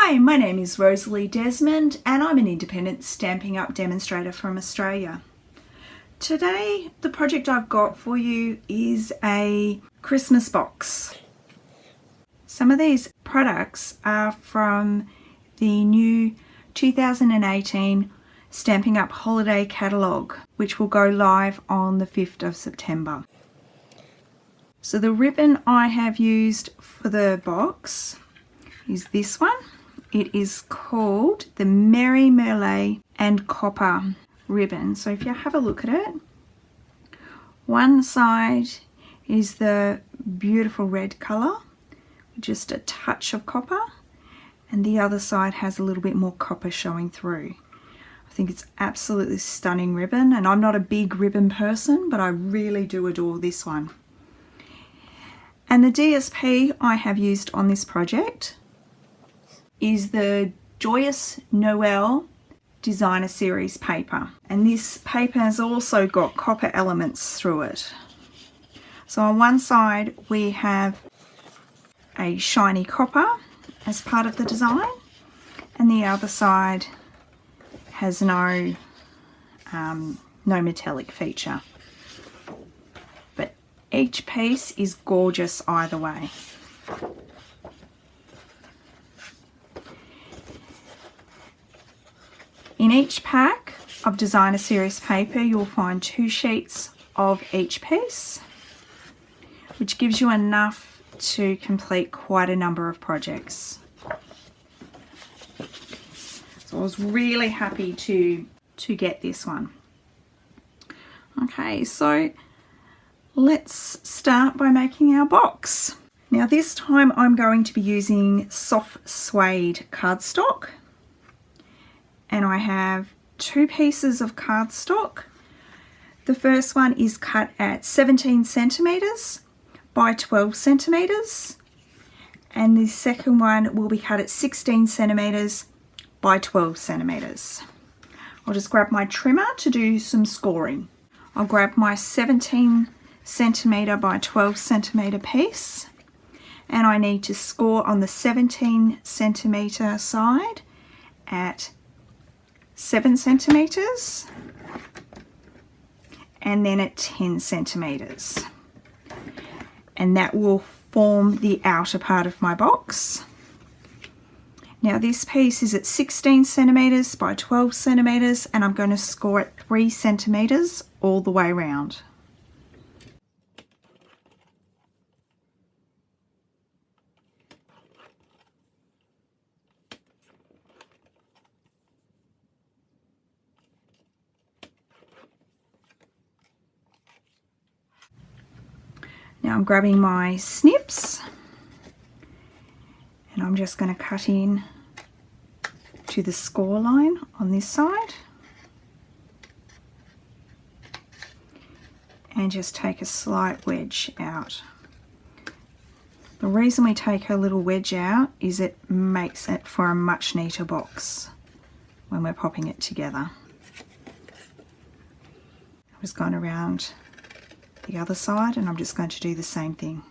Hi, my name is Rosalie Desmond and I'm an independent Stampin' Up! Demonstrator from Australia. Today, the project I've got for you is a Christmas box. Some of these products are from the new 2018 Stampin' Up! Holiday Catalogue, which will go live on the 5th of September. So the ribbon I have used for the box is this one. It is called the Merry Merle and Copper ribbon. So if you have a look at it, one side is the beautiful red colour, just a touch of copper, and the other side has a little bit more copper showing through. I think it's absolutely stunning ribbon, and I'm not a big ribbon person, but I really do adore this one. And the DSP I have used on this project is the Joyous Noel Designer Series paper. And this paper has also got copper elements through it. So on one side we have a shiny copper as part of the design, and the other side has no metallic feature. But each piece is gorgeous either way. In each pack of Designer Series paper, you'll find 2 sheets of each piece, which gives you enough to complete quite a number of projects. So I was really happy to get this one. Okay, so let's start by making our box. Now this time I'm going to be using soft suede cardstock. And I have 2 pieces of cardstock. The first one is cut at 17 centimeters by 12 centimeters, and the second one will be cut at 16 centimeters by 12 centimeters. I'll just grab my trimmer to do some scoring. I'll grab my 17 centimeter by 12 centimeter piece, and I need to score on the 17 centimeter side at 7 centimeters and then at 10 centimeters, and that will form the outer part of my box. Now this piece is at 16 centimeters by 12 centimeters, and I'm going to score at 3 centimeters all the way around. Now I'm grabbing my snips and I'm just going to cut in to the score line on this side and just take a slight wedge out. The reason we take a little wedge out is it makes it for a much neater box when we're popping it together. I'm just going around the other side and I'm just going to do the same thing.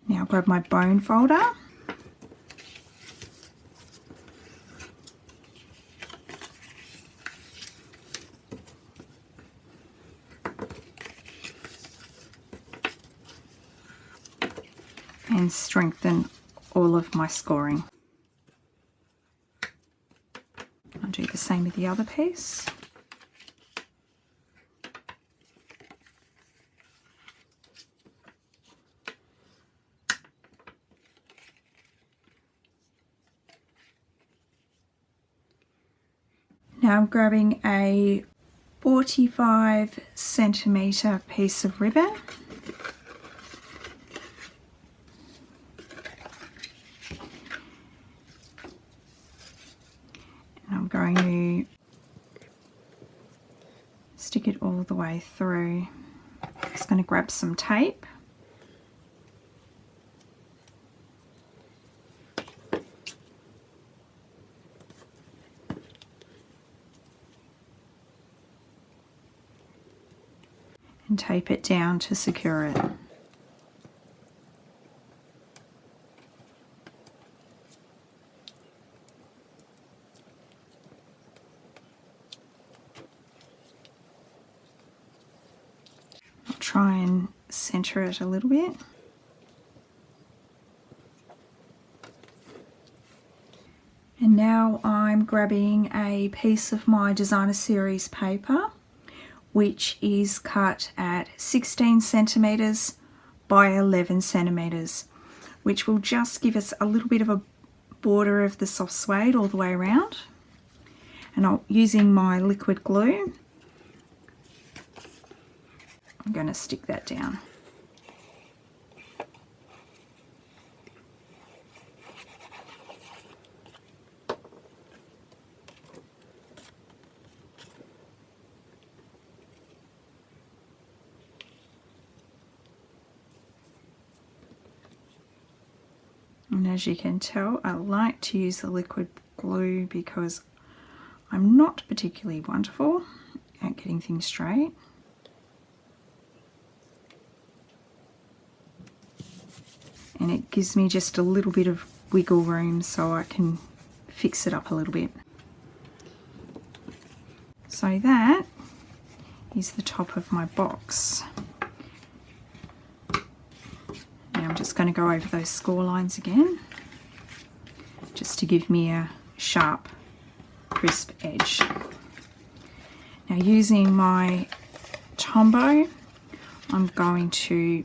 Now I'll grab my bone folder and strengthen all of my scoring. I'll do the same with the other piece. Now I'm grabbing a 45 centimeter piece of ribbon . I'm going to stick it all the way through. Just going to grab some tape and tape it down to secure it. I'll try and center it a little bit. And now I'm grabbing a piece of my designer series paper, which is cut at 16 centimeters by 11 centimeters, which will just give us a little bit of a border of the soft suede all the way around. And using my liquid glue, I'm going to stick that down. And as you can tell, I like to use the liquid glue because I'm not particularly wonderful at getting things straight. And it gives me just a little bit of wiggle room so I can fix it up a little bit. So that is the top of my box. Now I'm just going to go over those score lines again, just to give me a sharp, crisp edge. Now using my Tombow, I'm going to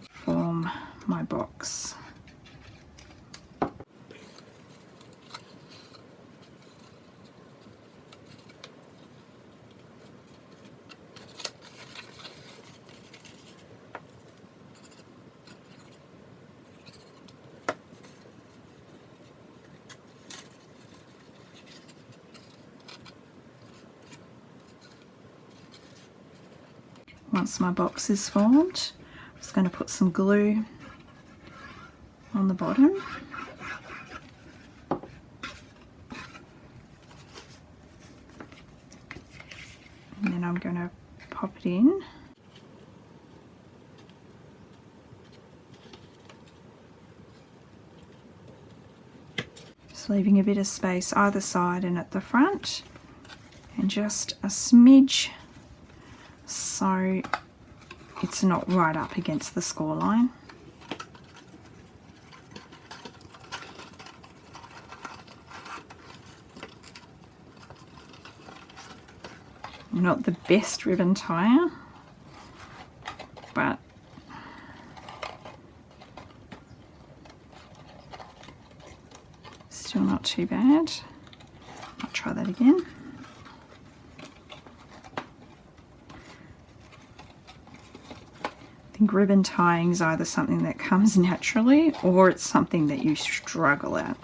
form my box. Once my box is formed, I'm just going to put some glue on the bottom. And then I'm going to pop it in. Just leaving a bit of space either side and at the front, and just a smidge so it's not right up against the score line. Not the best ribbon tire, but still not too bad. I'll try that again. I think ribbon tying is either something that comes naturally or it's something that you struggle at.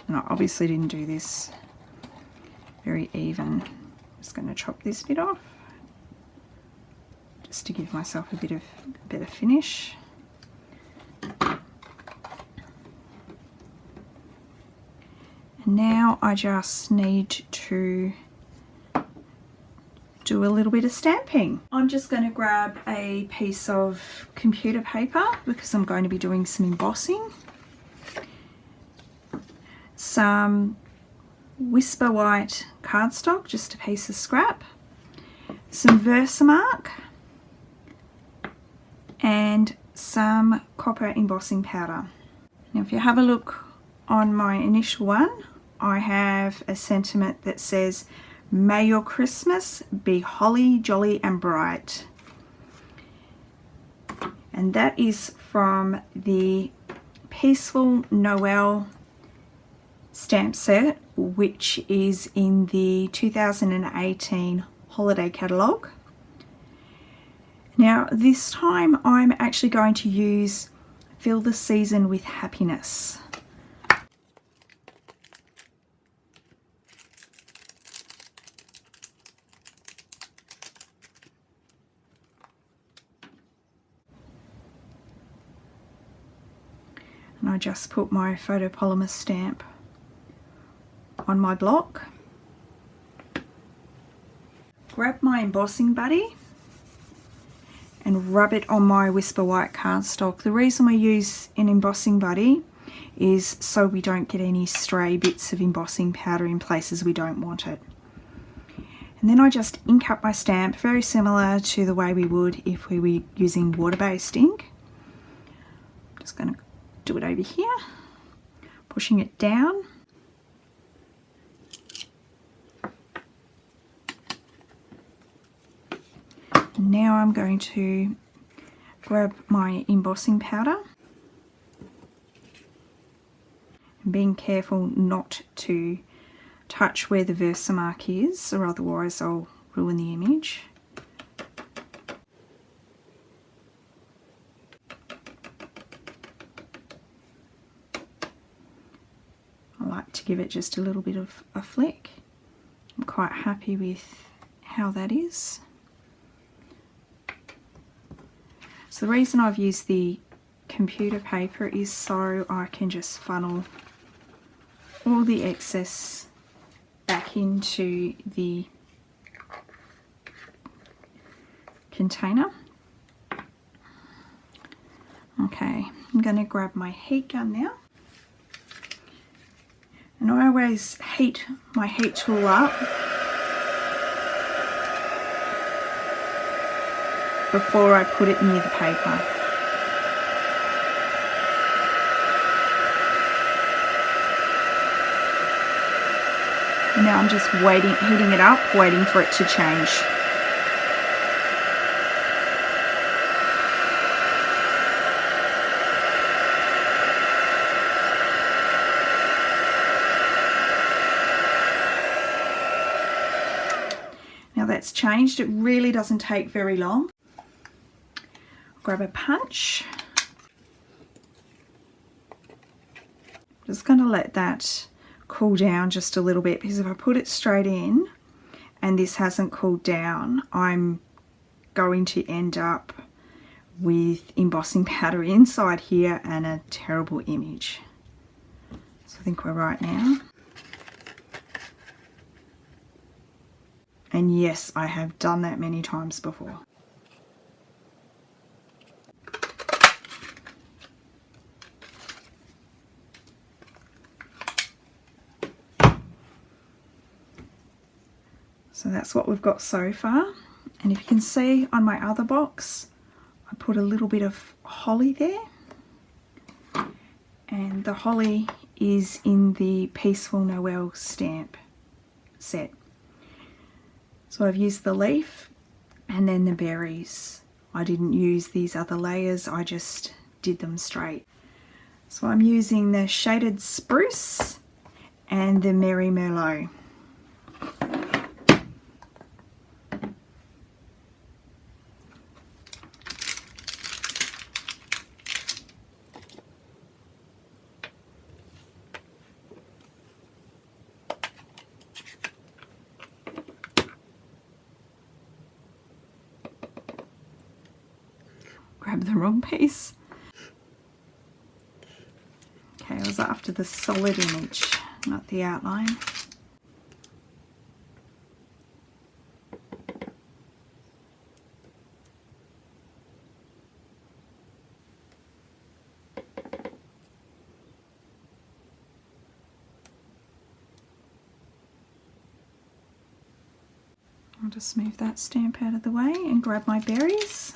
And I obviously didn't do this very even. I'm just going to chop this bit off just to give myself a bit of better finish. And now I just need to do a little bit of stamping. I'm just going to grab a piece of computer paper because I'm going to be doing some embossing. Some Whisper White cardstock, just a piece of scrap, some Versamark, and some copper embossing powder. Now if you have a look on my initial one, I have a sentiment that says, "May your Christmas be holly, jolly and bright." And that is from the Peaceful Noel stamp set, which is in the 2018 holiday catalogue. Now this time I'm actually going to use Fill the Season with Happiness. And I just put my photopolymer stamp on my block. grab my embossing buddy and rub it on my Whisper White cardstock. The reason we use an embossing buddy is so we don't get any stray bits of embossing powder in places we don't want it. And then I just ink up my stamp, very similar to the way we would if we were using water-based ink. Just going to do it over here, pushing it down. Now I'm going to grab my embossing powder, and being careful not to touch where the Versamark is, or otherwise I'll ruin the image. I like to give it just a little bit of a flick. I'm quite happy with how that is. So the reason I've used the computer paper is so I can just funnel all the excess back into the container. Okay, I'm going to grab my heat gun now. And I always heat my heat tool up before I put it near the paper. Now I'm just waiting, heating it up, waiting for it to change. Now that's changed. It really doesn't take very long. Grab a punch. Just going to let that cool down just a little bit, because if I put it straight in and this hasn't cooled down, I'm going to end up with embossing powder inside here and a terrible image. So I think we're right now. And yes, I have done that many times before. So that's what we've got so far. And if you can see on my other box, I put a little bit of holly there. And the holly is in the Peaceful Noel stamp set. So I've used the leaf and then the berries. I didn't use these other layers, I just did them straight. So I'm using the shaded spruce and the Merry Merlot. Grab the wrong piece. Okay, I was after the solid image, not the outline. I'll just move that stamp out of the way and grab my berries.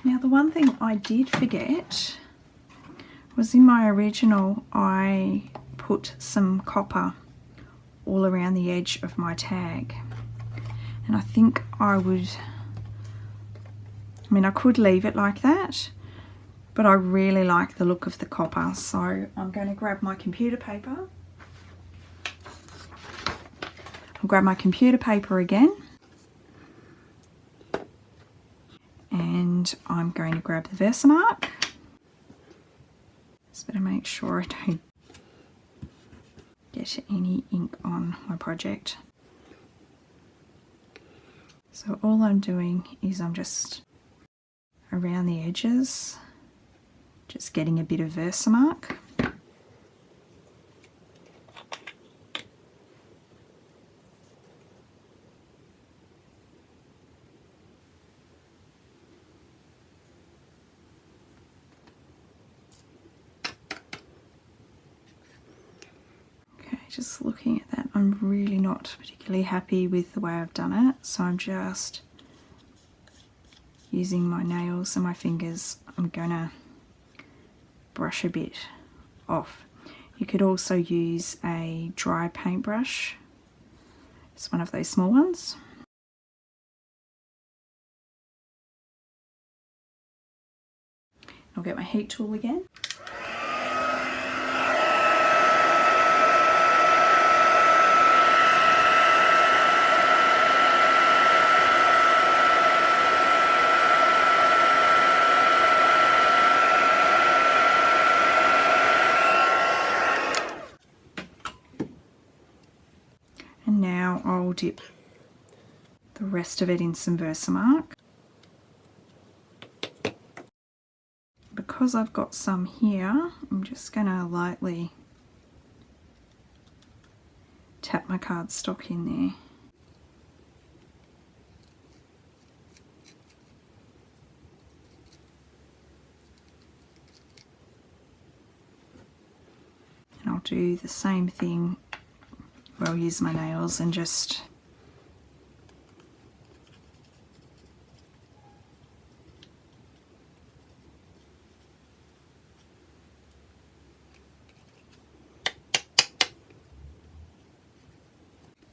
Now the one thing I did forget was in my original I put some copper all around the edge of my tag, and I think I could leave it like that, but I really like the look of the copper, so I'm going to grab my computer paper. I'll grab my computer paper again, and I'm going to grab the Versamark. Just better make sure I don't get any ink on my project. So all I'm doing is I'm just around the edges, just getting a bit of Versamark. Just looking at that, I'm really not particularly happy with the way I've done it, so I'm just using my nails and my fingers. I'm gonna brush a bit off. You could also use a dry paintbrush. It's one of those small ones. I'll get my heat tool again. And now I'll dip the rest of it in some Versamark. Because I've got some here, I'm just going to lightly tap my cardstock in there. And I'll do the same thing where I'll use my nails and just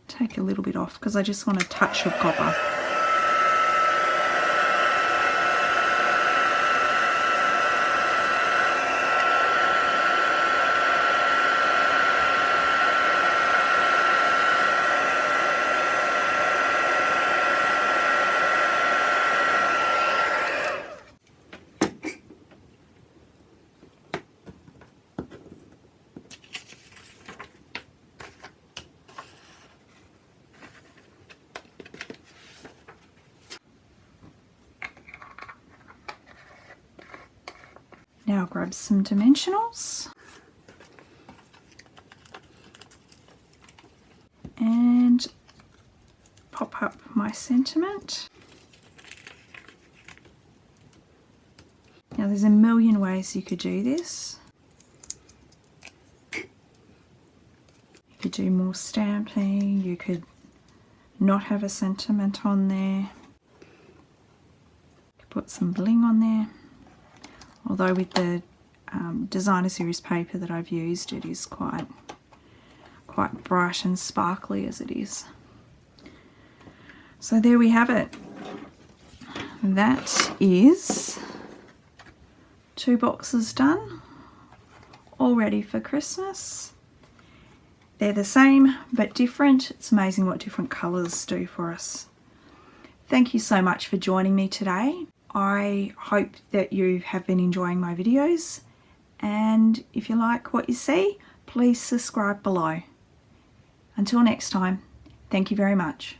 take a little bit off because I just want a touch of copper. Now I'll grab some dimensionals and pop up my sentiment. Now there's a million ways you could do this. You could do more stamping, you could not have a sentiment on there, you could put some bling on there. Although with the designer series paper that I've used, it is quite bright and sparkly as it is. So there we have it. That is 2 boxes done, all ready for Christmas. They're the same but different. It's amazing what different colours do for us. Thank you so much for joining me today. I hope that you have been enjoying my videos, and if you like what you see, please subscribe below. Until next time, thank you very much.